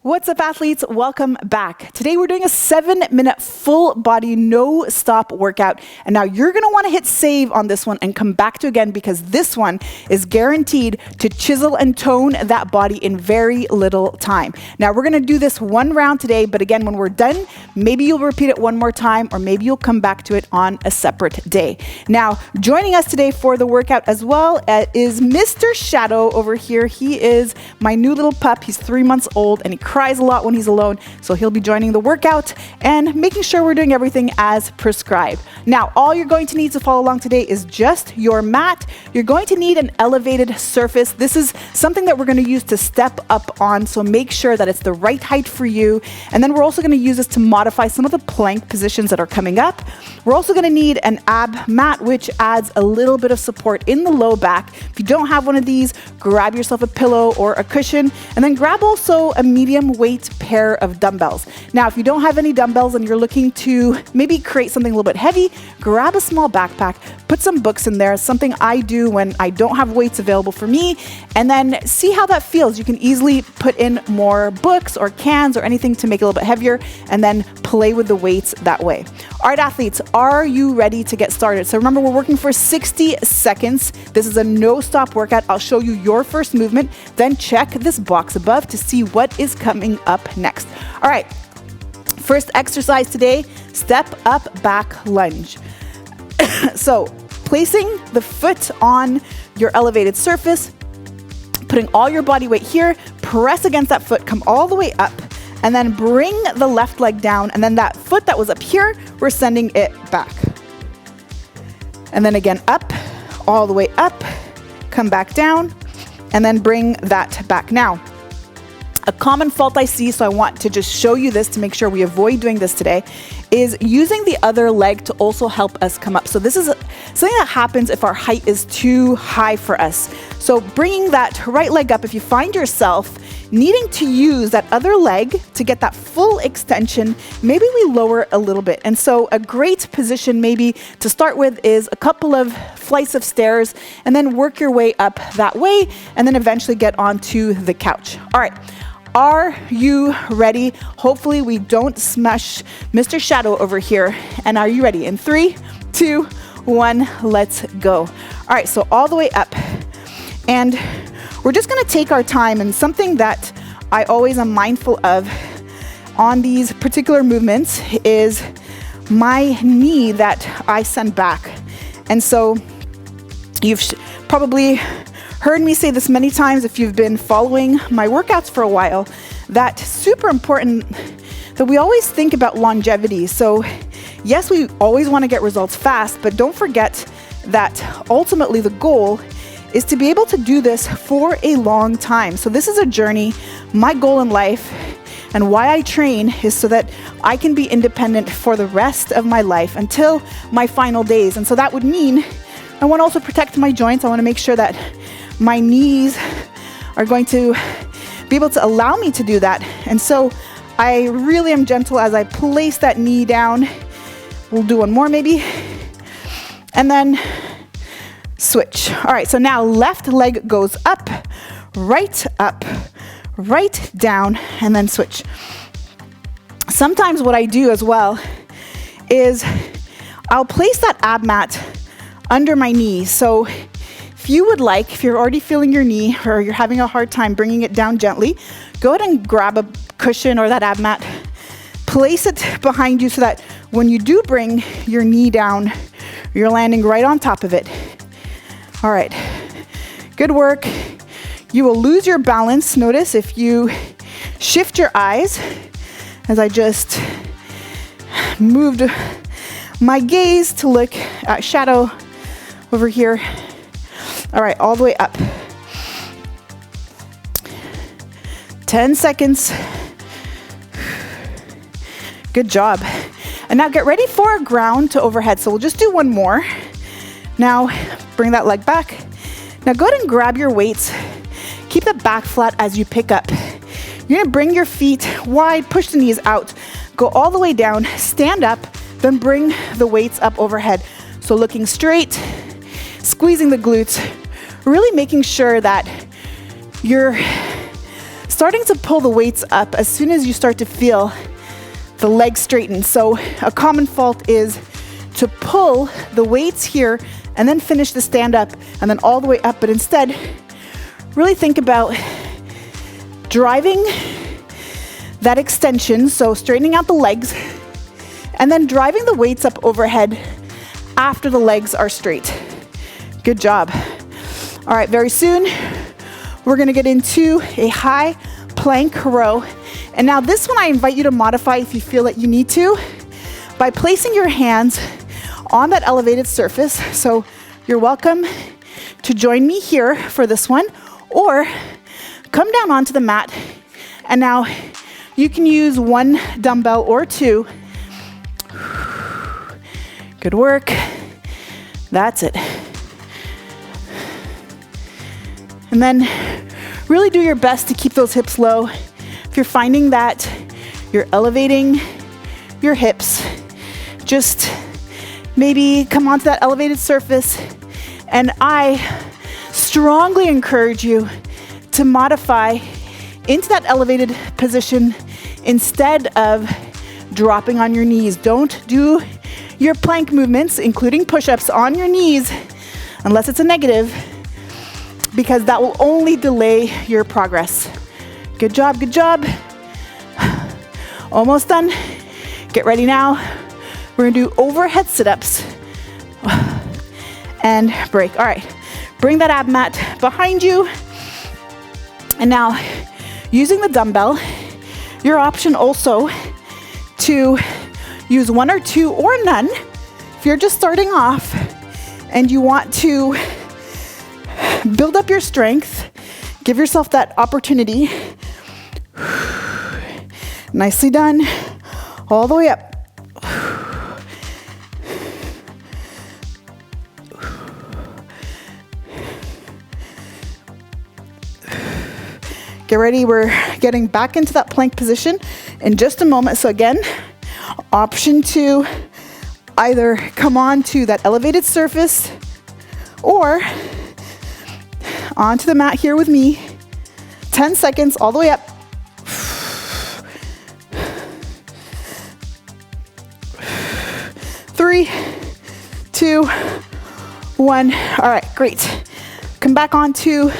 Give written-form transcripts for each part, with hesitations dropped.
What's up, athletes? Welcome back. Today we're doing a 7-minute full body no stop workout. And now you're gonna wanna hit save on this one and come back to again, because this one is guaranteed to chisel and tone that body in very little time. Now we're gonna do this one round today, but again, when we're done, maybe you'll repeat it one more time, or maybe you'll come back to it on a separate day. Now, joining us today for the workout as well is Mr. Shadow over here. He is my new little pup. He's 3 months old and he cries a lot when he's alone, so he'll be joining the workout and making sure we're doing everything as prescribed. Now, all you're going to need to follow along today is just your mat. You're going to need an elevated surface. This is something that we're going to use to step up on, so make sure that it's the right height for you. And then we're also going to use this to modify some of the plank positions that are coming up. We're also going to need an ab mat, which adds a little bit of support in the low back. If you don't have one of these, grab yourself a pillow or a cushion, and then grab also a medium weight pair of dumbbells. Now, if you don't have any dumbbells and you're looking to maybe create something a little bit heavy, grab a small backpack, put some books in there, something I do when I don't have weights available for me, and then see how that feels. You can easily put in more books or cans or anything to make it a little bit heavier, and then play with the weights that way. All right, athletes, are you ready to get started? So remember, we're working for 60 seconds. This is a no-stop workout. I'll show you your first movement, then check this box above to see what is coming up next. All right, first exercise today, step up back lunge. So placing the foot on your elevated surface, putting all your body weight here, press against that foot, come all the way up, and then bring the left leg down, and then that foot that was up here, we're sending it back. And then again up, all the way up, come back down, and then bring that back. Now, a common fault I see, so I want to just show you this to make sure we avoid doing this today, is using the other leg to also help us come up. So this is something that happens if our height is too high for us. So bringing that right leg up, if you find yourself needing to use that other leg to get that full extension, maybe we lower a little bit. And so a great position maybe to start with is a couple of flights of stairs, and then work your way up that way, and then eventually get onto the couch. All right. Are you ready? Hopefully we don't smash Mr. Shadow over here. And are you ready? In 3, 2, 1, let's go. All right, so all the way up. And we're just gonna take our time, and something that I always am mindful of on these particular movements is my knee that I send back. And so you've probably heard me say this many times if you've been following my workouts for a while, that super important that we always think about longevity. So yes, we always want to get results fast, but don't forget that ultimately the goal is to be able to do this for a long time. So this is a journey. My goal in life and why I train is so that I can be independent for the rest of my life until my final days. And so that would mean I want to also protect my joints. I want to make sure that my knees are going to be able to allow me to do that. And so I really am gentle as I place that knee down. We'll do one more maybe. And then switch. All right, so now left leg goes up, right down, and then switch. Sometimes what I do as well is I'll place that ab mat under my knee. So if you would like, if you're already feeling your knee or you're having a hard time bringing it down gently, go ahead and grab a cushion or that ab mat, place it behind you so that when you do bring your knee down, you're landing right on top of it. All right, good work. You will lose your balance. Notice if you shift your eyes as I just moved my gaze to look at Shadow over here. All right, all the way up. 10 seconds. Good job. And now get ready for ground to overhead. So we'll just do one more. Now, bring that leg back. Now go ahead and grab your weights. Keep the back flat as you pick up. You're gonna bring your feet wide, push the knees out, go all the way down, stand up, then bring the weights up overhead. So looking straight, squeezing the glutes, really making sure that you're starting to pull the weights up as soon as you start to feel the legs straighten. So a common fault is to pull the weights here and then finish the stand up and then all the way up. But instead, really think about driving that extension, so straightening out the legs, and then driving the weights up overhead after the legs are straight. Good job. All right, very soon, we're gonna get into a high plank row. And now this one I invite you to modify if you feel that you need to, by placing your hands on that elevated surface. So you're welcome to join me here for this one, or come down onto the mat. And now you can use one dumbbell or two. Good work. That's it. And then really do your best to keep those hips low. If you're finding that you're elevating your hips, just maybe come onto that elevated surface. And I strongly encourage you to modify into that elevated position instead of dropping on your knees. Don't do your plank movements, including push-ups, on your knees unless it's a negative, because that will only delay your progress. Good job, good job. Almost done. Get ready now. We're gonna do overhead sit-ups and break. All right, bring that ab mat behind you. And now, using the dumbbell, your option also to use one or two or none. If you're just starting off and you want to build up your strength, give yourself that opportunity. Nicely done. All the way up. Get ready, we're getting back into that plank position in just a moment. So again, option to either come on to that elevated surface or onto the mat here with me. 10 seconds, all the way up. 3, 2, 1. All right, great. Come back onto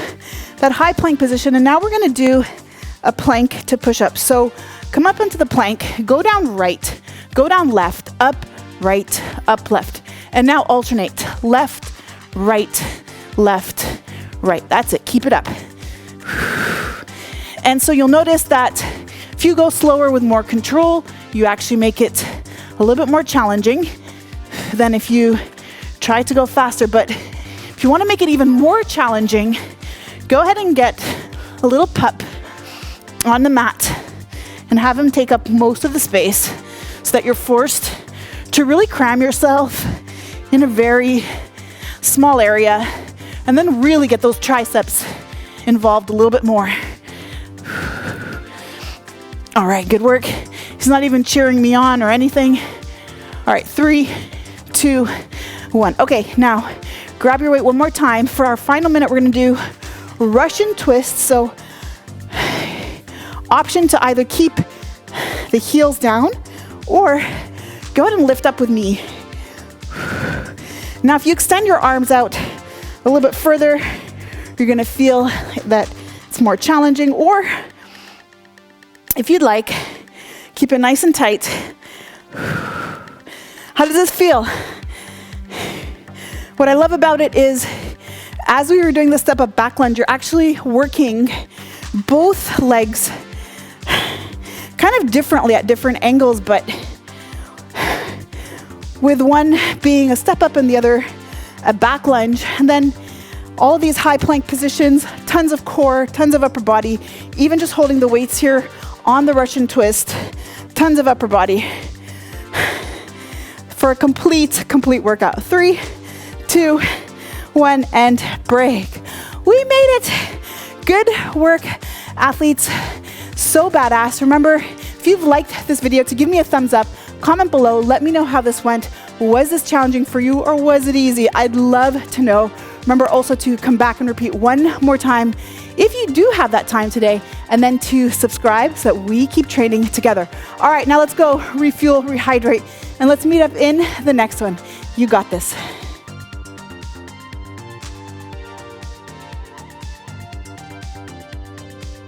that high plank position, and now we're gonna do a plank to push up. So come up into the plank, go down right, go down left, up, right, up, left. And now alternate, left, right, left, right. That's it, keep it up. And so you'll notice that if you go slower with more control, you actually make it a little bit more challenging than if you try to go faster. But if you wanna make it even more challenging, go ahead and get a little pup on the mat and have him take up most of the space so that you're forced to really cram yourself in a very small area and then really get those triceps involved a little bit more. All right, good work. He's not even cheering me on or anything. All right, 3, 2, 1. Okay, now grab your weight one more time. For our final minute, we're gonna do Russian twists. So option to either keep the heels down or go ahead and lift up with me. Now, if you extend your arms out a little bit further, you're gonna feel that it's more challenging, or if you'd like, keep it nice and tight. How does this feel? What I love about it is, as we were doing the step up back lunge, you're actually working both legs kind of differently at different angles, but with one being a step up and the other a back lunge. And then all of these high plank positions, tons of core, tons of upper body, even just holding the weights here on the Russian twist, tons of upper body for a complete workout. 3, 2, 1, and break. We made it. Good work, athletes. So badass. Remember, if you've liked this video, to give me a thumbs up, comment below, let me know how this went. Was this challenging for you or was it easy? I'd love to know. Remember also to come back and repeat one more time, if you do have that time today, and then to subscribe so that we keep training together. All right, now let's go refuel, rehydrate, and let's meet up in the next one. You got this.